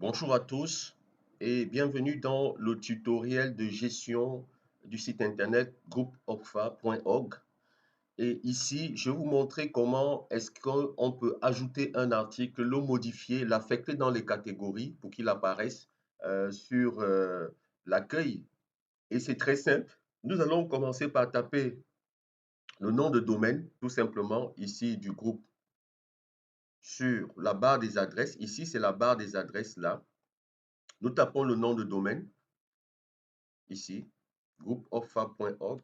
Bonjour à tous et bienvenue dans le tutoriel de gestion du site internet groupeokfa.org. Et ici, je vais vous montrer comment est-ce qu'on peut ajouter un article, le modifier, l'affecter dans les catégories pour qu'il apparaisse sur l'accueil. Et c'est très simple. Nous allons commencer par taper le nom de domaine, tout simplement, ici du groupe sur la barre des adresses. Ici, c'est la barre des adresses là. Nous tapons le nom de domaine. Ici, groupeoffa.org.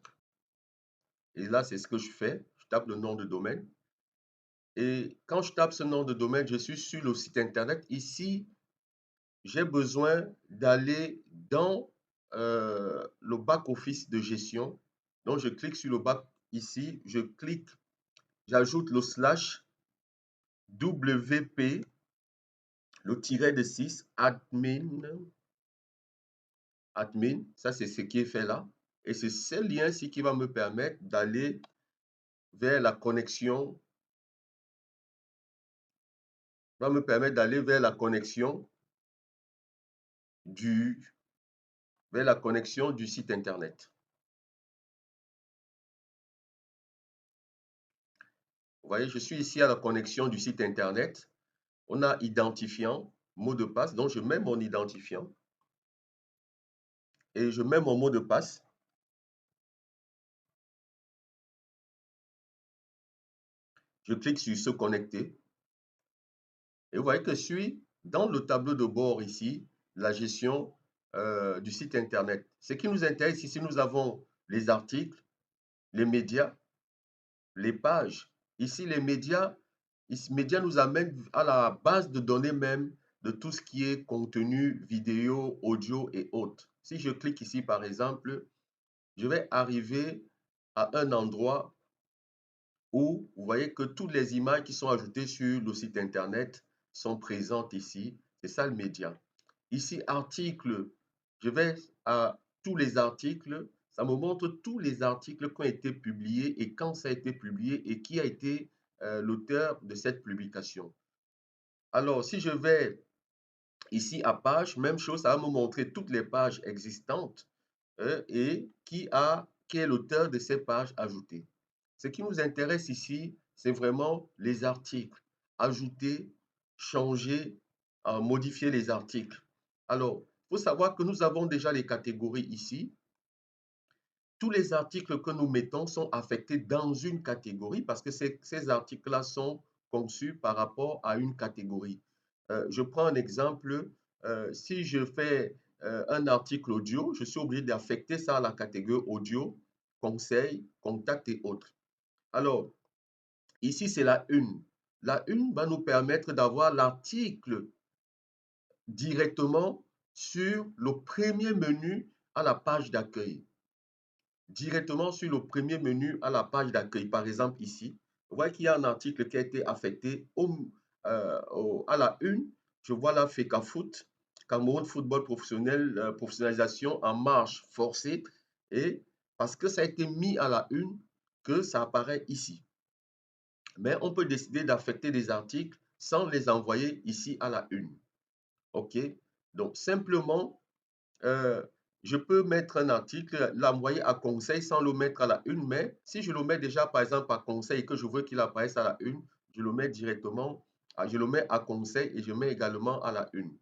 Et là, c'est ce que je fais. Je tape le nom de domaine. Et quand je tape ce nom de domaine, je suis sur le site internet. Ici, j'ai besoin d'aller dans le back-office de gestion. Donc, je clique sur le back ici. Je clique, j'ajoute le slash WP, le tiret de 6, admin. Ça, c'est ce qui est fait là. Et c'est ce lien-ci qui va me permettre d'aller vers la connexion, vers la connexion du, site internet. Vous voyez, je suis ici à la connexion du site internet. On a identifiant, mot de passe. Donc, je mets mon identifiant et je mets mon mot de passe. Je clique sur se connecter. Et vous voyez que je suis dans le tableau de bord ici, la gestion du site internet. Ce qui nous intéresse ici, nous avons les articles, les médias, les pages. Ici, les médias, médias nous amène à la base de données même de tout ce qui est contenu, vidéo, audio et autres. Si je clique ici, par exemple, je vais arriver à un endroit où vous voyez que toutes les images qui sont ajoutées sur le site internet sont présentes ici. C'est ça le média. Ici, article, je vais à tous les articles. Ça me montre tous les articles qui ont été publiés et quand ça a été publié et qui a été l'auteur de cette publication. Alors, si je vais ici à page, même chose, ça va me montrer toutes les pages existantes et qui est l'auteur de ces pages ajoutées. Ce qui nous intéresse ici, c'est vraiment les articles. Ajouter, changer, modifier les articles. Alors, il faut savoir que nous avons déjà les catégories ici. Tous les articles que nous mettons sont affectés dans une catégorie parce que ces articles-là sont conçus par rapport à une catégorie. Je prends un exemple. Si je fais un article audio, je suis obligé d'affecter ça à la catégorie audio, conseil, contact et autres. Alors, ici, c'est la une. La une va nous permettre d'avoir l'article directement sur le premier menu à la page d'accueil. Directement sur le premier menu à la page d'accueil. Par exemple, ici, vous voyez qu'il y a un article qui a été affecté à la une. Je vois là FECAFOOT, Cameroun Football Professionnel, professionnalisation en marche forcée. Et parce que ça a été mis à la une, que ça apparaît ici. Mais on peut décider d'affecter des articles sans les envoyer ici à la une. OK? Donc, simplement, euh, je peux mettre un article, l'envoyer à conseil sans le mettre à la une, mais si je le mets déjà, par exemple, à conseil et que je veux qu'il apparaisse à la une, je le mets directement, je le mets à conseil et je mets également à la une.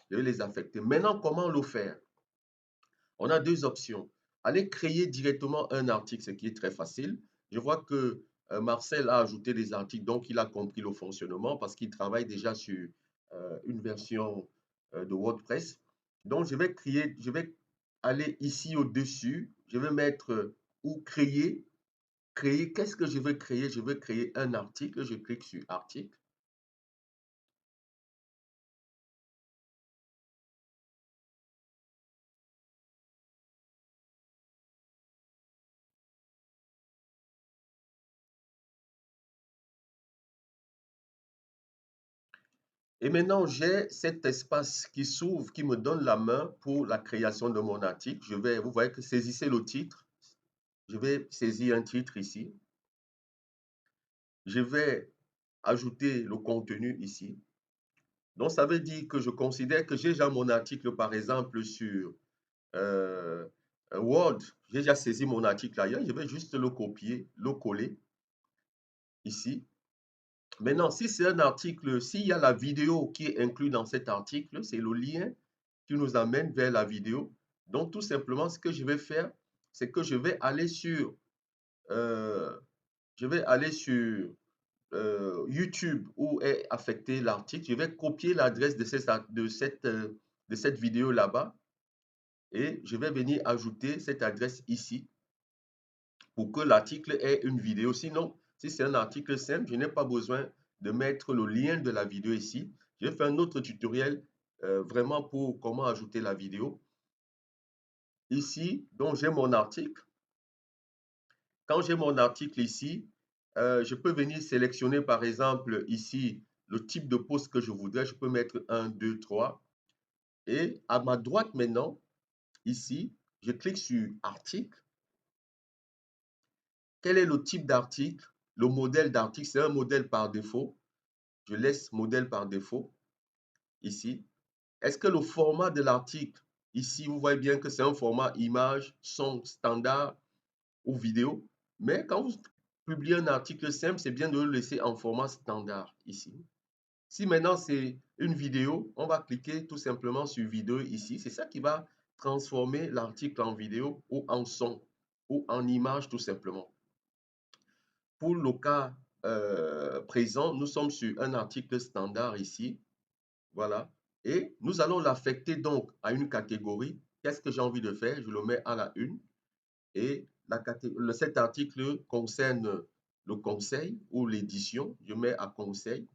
Je vais les affecter. Maintenant, comment le faire? On a deux options. Aller créer directement un article, ce qui est très facile. Je vois que Marcel a ajouté des articles, donc il a compris le fonctionnement parce qu'il travaille déjà sur une version de WordPress. Donc, je vais aller ici au-dessus, je vais mettre ou créer. Créer, qu'est-ce que je veux créer? Je veux créer un article, je clique sur article. Et maintenant, j'ai cet espace qui s'ouvre, qui me donne la main pour la création de mon article. Vous voyez que saisissez le titre. Je vais saisir un titre ici. Je vais ajouter le contenu ici. Donc, ça veut dire que je considère que j'ai déjà mon article, par exemple, sur euh, Word. J'ai déjà saisi mon article ailleurs. Je vais juste le copier, le coller ici. Maintenant, si c'est un article, s'il y a la vidéo qui est inclue dans cet article, c'est le lien qui nous amène vers la vidéo. Donc, tout simplement, ce que je vais faire, c'est que euh, je vais aller sur YouTube où est affecté l'article. Je vais copier l'adresse de cette vidéo là-bas et je vais venir ajouter cette adresse ici pour que l'article ait une vidéo. Sinon, si c'est un article simple, je n'ai pas besoin de mettre le lien de la vidéo ici. Je vais faire un autre tutoriel vraiment pour comment ajouter la vidéo. Ici, donc j'ai mon article. Quand j'ai mon article ici, je peux venir sélectionner par exemple ici le type de post que je voudrais. Je peux mettre 1, 2, 3. Et à ma droite maintenant, ici, je clique sur article. Quel est le type d'article? Le modèle d'article, c'est un modèle par défaut. Je laisse modèle par défaut ici. Est-ce que le format de l'article, ici, vous voyez bien que c'est un format image, son standard ou vidéo. Mais quand vous publiez un article simple, c'est bien de le laisser en format standard ici. Si maintenant c'est une vidéo, on va cliquer tout simplement sur vidéo ici. C'est ça qui va transformer l'article en vidéo ou en son ou en image tout simplement. Pour le cas présent, nous sommes sur un article standard ici. Voilà. Et nous allons l'affecter donc à une catégorie. Qu'est-ce que j'ai envie de faire? Je le mets à la une. Et cet article concerne le conseil ou l'édition. Je mets à conseil.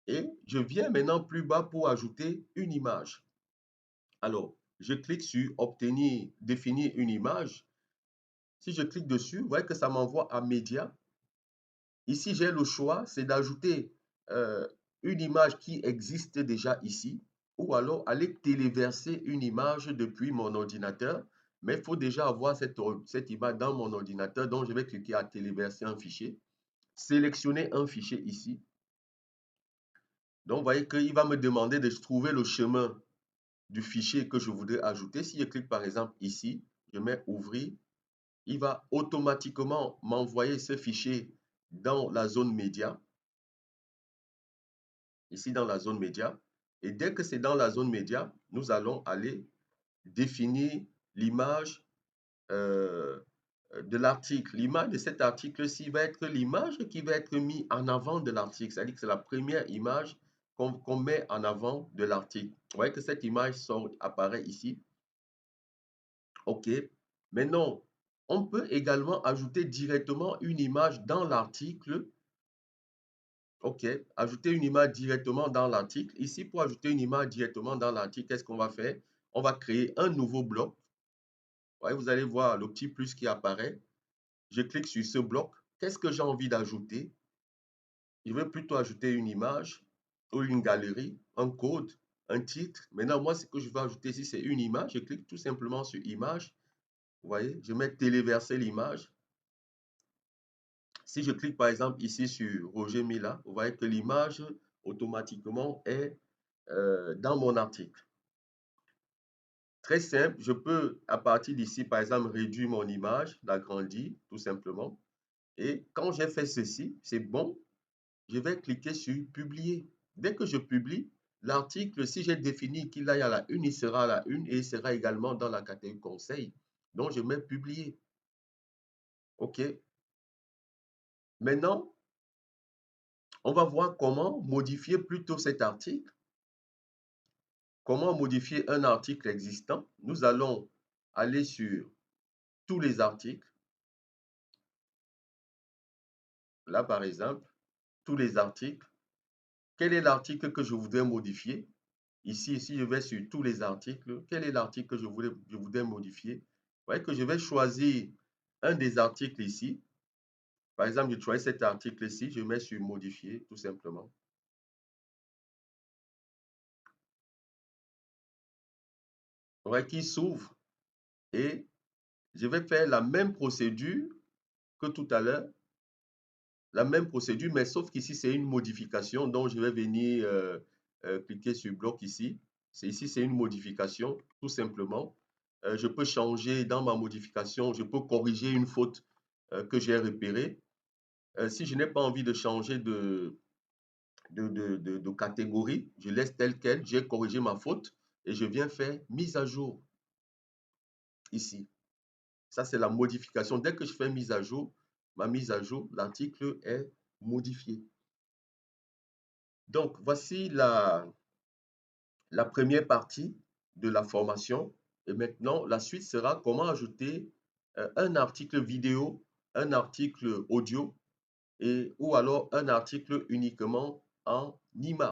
Et je viens maintenant plus bas pour ajouter une image. Alors, je clique sur obtenir, définir une image. Si je clique dessus, vous voyez que ça m'envoie à média. Ici, j'ai le choix, c'est d'ajouter euh, une image qui existe déjà ici ou alors aller téléverser une image depuis mon ordinateur. Mais il faut déjà avoir cette image dans mon ordinateur. Donc, je vais cliquer à téléverser un fichier. Sélectionner un fichier ici. Donc, vous voyez qu'il va me demander de trouver le chemin du fichier que je voudrais ajouter. Si je clique par exemple ici, je mets ouvrir, il va automatiquement m'envoyer ce fichier dans la zone média, ici dans la zone média. Et dès que c'est dans la zone média, nous allons aller définir l'image euh, de l'article. L'image de cet article-ci va être l'image qui va être mise en avant de l'article. C'est-à-dire que c'est la première image qu'on met en avant de l'article. Vous voyez que cette image apparaît ici. OK. Maintenant, on peut également ajouter directement une image dans l'article. OK. Ajouter une image directement dans l'article. Ici, pour ajouter une image directement dans l'article, qu'est-ce qu'on va faire? On va créer un nouveau bloc. Vous allez voir le petit plus qui apparaît. Je clique sur ce bloc. Qu'est-ce que j'ai envie d'ajouter? Je veux plutôt ajouter une image ou une galerie, un code, un titre. Maintenant, moi, ce que je veux ajouter ici, c'est une image. Je clique tout simplement sur image. Vous voyez, je mets téléverser l'image. Si je clique par exemple ici sur Roger Mila, vous voyez que l'image automatiquement est dans mon article. Très simple, je peux à partir d'ici par exemple réduire mon image, l'agrandir tout simplement. Et quand j'ai fait ceci, c'est bon, je vais cliquer sur publier. Dès que je publie, l'article, si j'ai défini qu'il aille à la une, il sera à la une et il sera également dans la catégorie conseil. Donc je mets publier. OK. Maintenant, on va voir comment modifier plutôt cet article. Comment modifier un article existant? Nous allons aller sur tous les articles. Là, par exemple, tous les articles. Quel est l'article que je voudrais modifier? Ici, si je vais sur tous les articles, quel est l'article que je voudrais modifier? Vous voyez que je vais choisir un des articles ici. Par exemple, je choisis cet article ici, je mets sur modifier, tout simplement. Vous voyez qu'il s'ouvre et je vais faire la même procédure que tout à l'heure. La même procédure, mais sauf qu'ici, c'est une modification. Donc, je vais venir cliquer sur bloc ici. Ici, c'est une modification, tout simplement. Je peux changer dans ma modification, je peux corriger une faute que j'ai repérée. Si je n'ai pas envie de changer de catégorie, je laisse tel quel, j'ai corrigé ma faute et je viens faire mise à jour ici. Ça, c'est la modification. Dès que je fais mise à jour, ma mise à jour, l'article est modifié. Donc, voici la première partie de la formation. Et maintenant, la suite sera comment ajouter un article vidéo, un article audio ou alors un article uniquement en image.